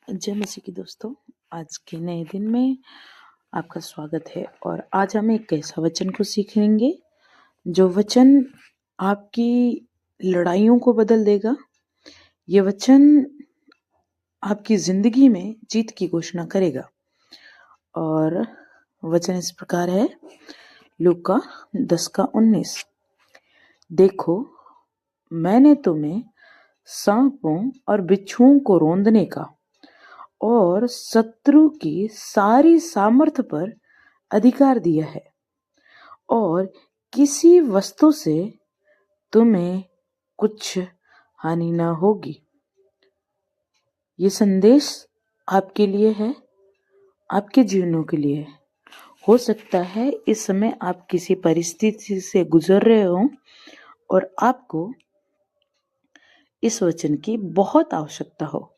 जय मसीह की दोस्तों। आज के नए दिन में आपका स्वागत है और आज हम एक ऐसा वचन को सीखेंगे जो वचन आपकी लड़ाइयों को बदल देगा। ये वचन आपकी जिंदगी में जीत की घोषणा करेगा और वचन इस प्रकार है, लूका 10:19। देखो, मैंने तुम्हें सांपों और बिच्छुओं को रौंदने का और शत्रु की सारी सामर्थ पर अधिकार दिया है और किसी वस्तु से तुम्हें कुछ हानि न होगी। ये संदेश आपके लिए है, आपके जीवनों के लिए है। हो सकता है इस समय आप किसी परिस्थिति से गुजर रहे हो और आपको इस वचन की बहुत आवश्यकता हो,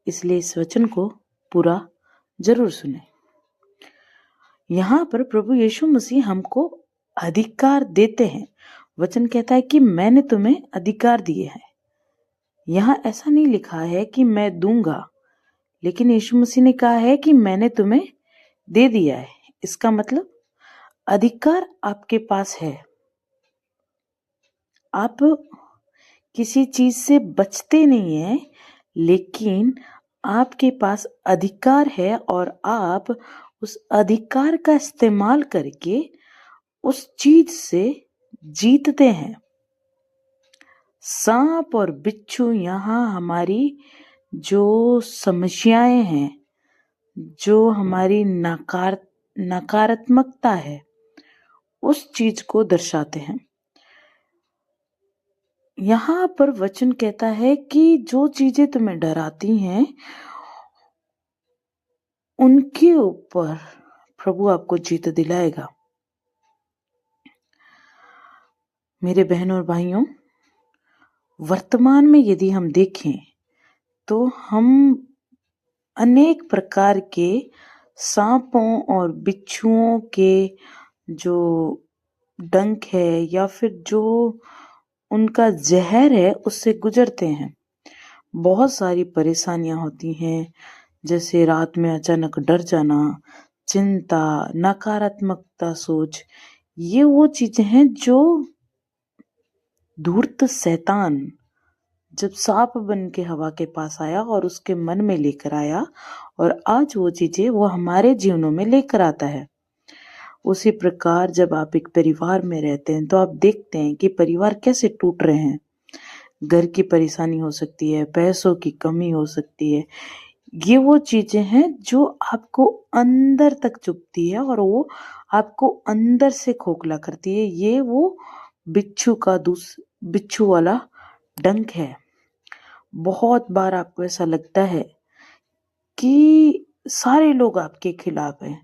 इसलिए इस वचन को पूरा जरूर सुने। यहाँ पर प्रभु यीशु मसीह हमको अधिकार देते हैं। वचन कहता है कि मैंने तुम्हें अधिकार दिए हैं। यहाँ ऐसा नहीं लिखा है कि मैं दूंगा, लेकिन यीशु मसीह ने कहा है कि मैंने तुम्हें दे दिया है। इसका मतलब अधिकार आपके पास है। आप किसी चीज से बचते नहीं हैं, लेकिन आपके पास अधिकार है और आप उस अधिकार का इस्तेमाल करके उस चीज से जीतते हैं। सांप और बिच्छू यहाँ हमारी जो समस्याएं हैं, जो हमारी नकारात्मकता है, उस चीज को दर्शाते हैं। यहाँ पर वचन कहता है कि जो चीजें तुम्हें डराती हैं, उनके ऊपर प्रभु आपको जीत दिलाएगा। मेरे बहनों और भाइयों, वर्तमान में यदि हम देखें तो हम अनेक प्रकार के सांपों और बिच्छुओं के जो डंक है या फिर जो उनका जहर है उससे गुजरते हैं। बहुत सारी परेशानियां होती हैं, जैसे रात में अचानक डर जाना, चिंता, नकारात्मकता सोच। ये वो चीजें हैं जो धूर्त शैतान जब सांप बन के हवा के पास आया और उसके मन में लेकर आया, और आज वो चीजें वो हमारे जीवनों में लेकर आता है। उसी प्रकार जब आप एक परिवार में रहते हैं तो आप देखते हैं कि परिवार कैसे टूट रहे हैं। घर की परेशानी हो सकती है, पैसों की कमी हो सकती है। ये वो चीजें हैं जो आपको अंदर तक चुभती है और वो आपको अंदर से खोखला करती है। ये वो बिच्छू वाला डंक है। बहुत बार आपको ऐसा लगता है कि सारे लोग आपके खिलाफ हैं,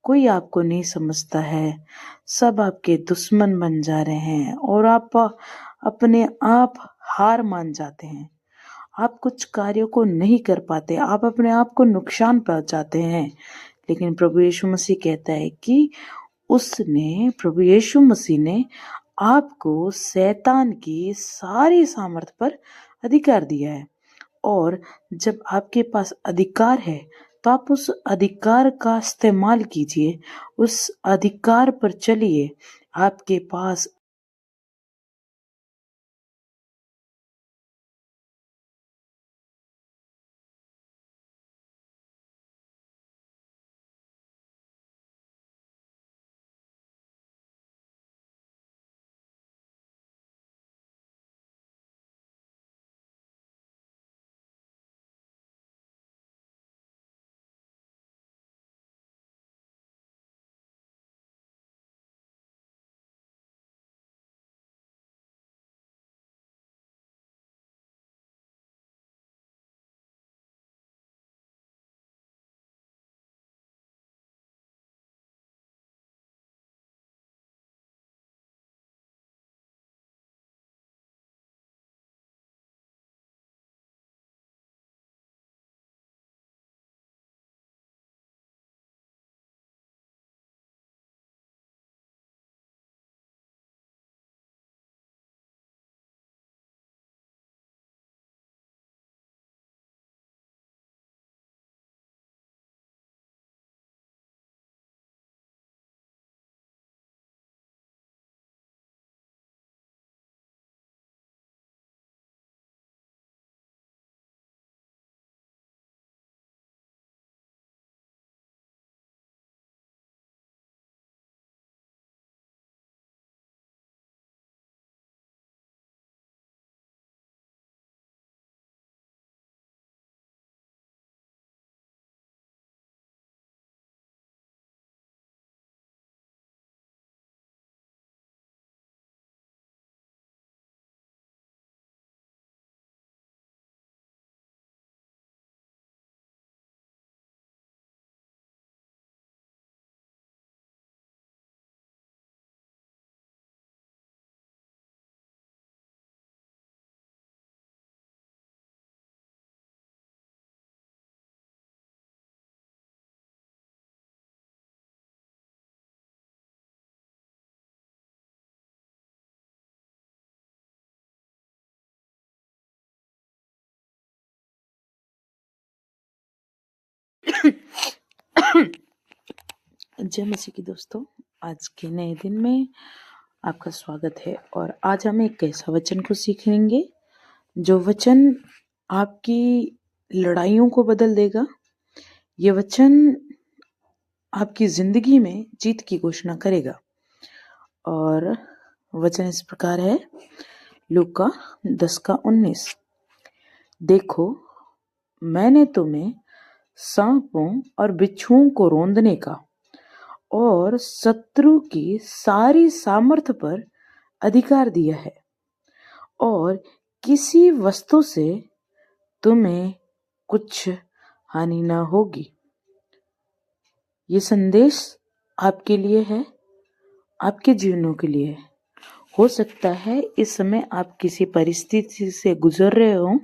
कोई आपको नहीं समझता है, सब आपके दुश्मन बन जा रहे हैं और आप अपने आप हार मान जाते हैं। आप कुछ कार्यों को नहीं कर पाते, आप अपने आप को नुकसान पहुंचाते हैं। लेकिन प्रभु यीशु मसीह कहता है कि प्रभु यीशु मसीह ने आपको शैतान की सारी सामर्थ पर अधिकार दिया है। और जब आपके पास अधिकार है तो आप उस अधिकार का इस्तेमाल कीजिए, उस अधिकार पर चलिए। आपके पास जय मसीह की दोस्तों, आज के नए दिन में आपका स्वागत है। और आज हम एक ऐसा वचन को सीखेंगे जो वचन आपकी लड़ाइयों को बदल देगा। ये वचन आपकी जिंदगी में जीत की घोषणा करेगा। और वचन इस प्रकार है, लूका 10:19। देखो, मैंने तुम्हें सांपों और बिच्छुओं को रौंदने का और शत्रु की सारी सामर्थ पर अधिकार दिया है, और किसी वस्तु से तुम्हें कुछ हानि न होगी। ये संदेश आपके लिए है, आपके जीवनों के लिए है। हो सकता है इस समय आप किसी परिस्थिति से गुजर रहे हो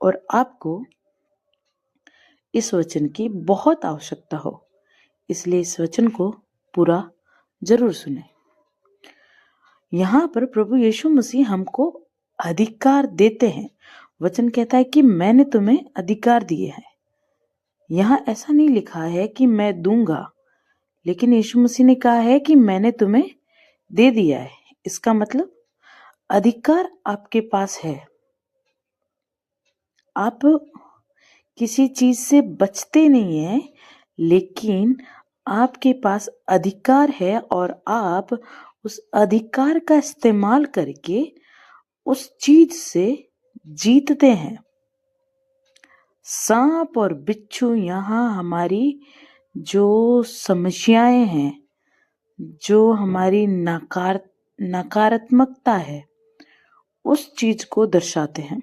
और आपको इस वचन की बहुत आवश्यकता हो, इसलिए इस वचन को पूरा जरूर सुने। यहाँ पर प्रभु यीशु मसीह हमको अधिकार देते हैं। वचन कहता है कि मैंने तुम्हें अधिकार दिए हैं। यहाँ ऐसा नहीं लिखा है कि मैं दूंगा, लेकिन यीशु मसीह ने कहा है कि मैंने तुम्हें दे दिया है। इसका मतलब अधिकार आपके पास है। आप किसी चीज से बचते नहीं हैं, लेकिन आपके पास अधिकार है और आप उस अधिकार का इस्तेमाल करके उस चीज से जीतते हैं। सांप और बिच्छू यहाँ हमारी जो समस्याएं हैं, जो हमारी नकारात्मकता है, उस चीज को दर्शाते हैं।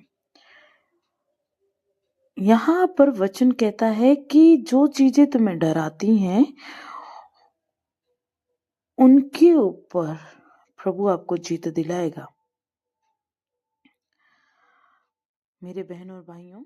यहाँ पर वचन कहता है कि जो चीजें तुम्हें डराती हैं, उनके ऊपर प्रभु आपको जीत दिलाएगा। मेरे बहनों और भाइयों,